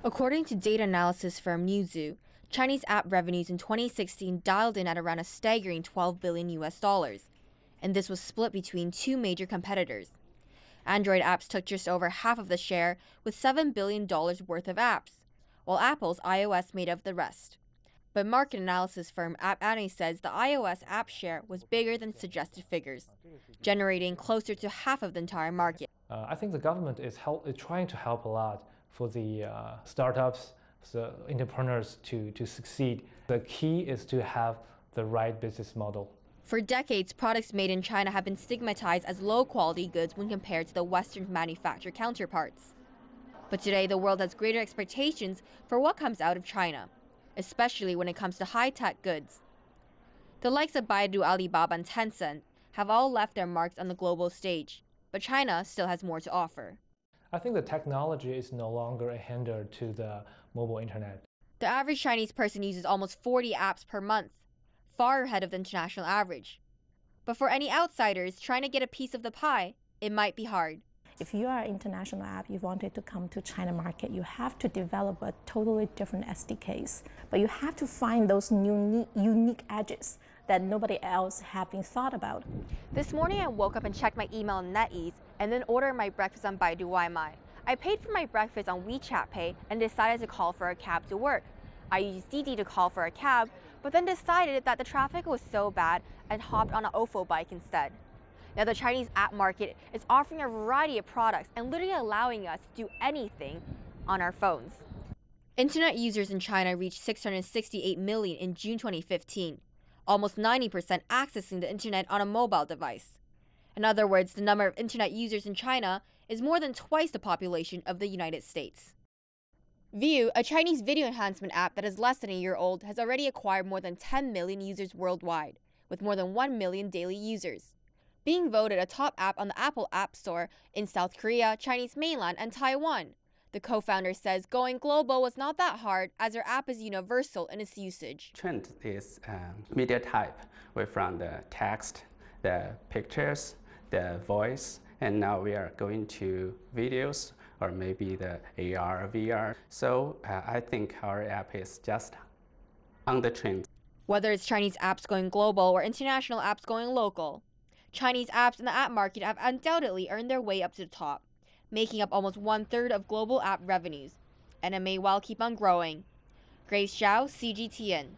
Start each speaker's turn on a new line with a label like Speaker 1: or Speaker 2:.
Speaker 1: According to data analysis firm Newzoo, Chinese app revenues in 2016 dialed in at around a staggering $12 billion US, and this was split between two major competitors. Android apps took just over half of the share with $7 billion worth of apps, while Apple's iOS made up the rest. But market analysis firm App Annie says the iOS app share was bigger than suggested figures, generating closer to half of the entire market.
Speaker 2: I think the government is trying to help a lot for the startups, the entrepreneurs to succeed. The key is to have the right business model.
Speaker 1: For decades, products made in China have been stigmatized as low-quality goods when compared to the Western manufactured counterparts. But today, the world has greater expectations for what comes out of China, especially when it comes to high-tech goods. The likes of Baidu, Alibaba, and Tencent have all left their marks on the global stage, but China still has more to offer.
Speaker 2: I think the technology is no longer a hinder to the mobile internet.
Speaker 1: The average Chinese person uses almost 40 apps per month, far ahead of the international average. But for any outsiders trying to get a piece of the pie, it might be hard.
Speaker 3: If you are an international app, you wanted to come to China market, you have to develop a totally different SDKs. But you have to find those unique edges that nobody else have been thought about.
Speaker 1: This morning I woke up and checked my email on NetEase and then ordered my breakfast on Baidu Waimai. I paid for my breakfast on WeChat Pay and decided to call for a cab to work. I used Didi to call for a cab, but then decided that the traffic was so bad and hopped on an OFO bike instead. Now the Chinese app market is offering a variety of products and literally allowing us to do anything on our phones. Internet users in China reached 668 million in June 2015, almost 90% accessing the internet on a mobile device. In other words, the number of internet users in China is more than twice the population of the United States. View, a Chinese video enhancement app that is less than a year old, has already acquired more than 10 million users worldwide, with more than 1 million daily users. Being voted a top app on the Apple App Store in South Korea, Chinese mainland, and Taiwan. The co-founder says going global was not that hard as our app is universal in its usage.
Speaker 4: Trend is media type, from the text, the pictures, the voice, and now we are going to videos or maybe the AR, VR. So I think our app is just on the trend.
Speaker 1: Whether it's Chinese apps going global or international apps going local, Chinese apps in the app market have undoubtedly earned their way up to the top, making up almost 1/3 of global app revenues, and it may well keep on growing. Grace Zhao, CGTN.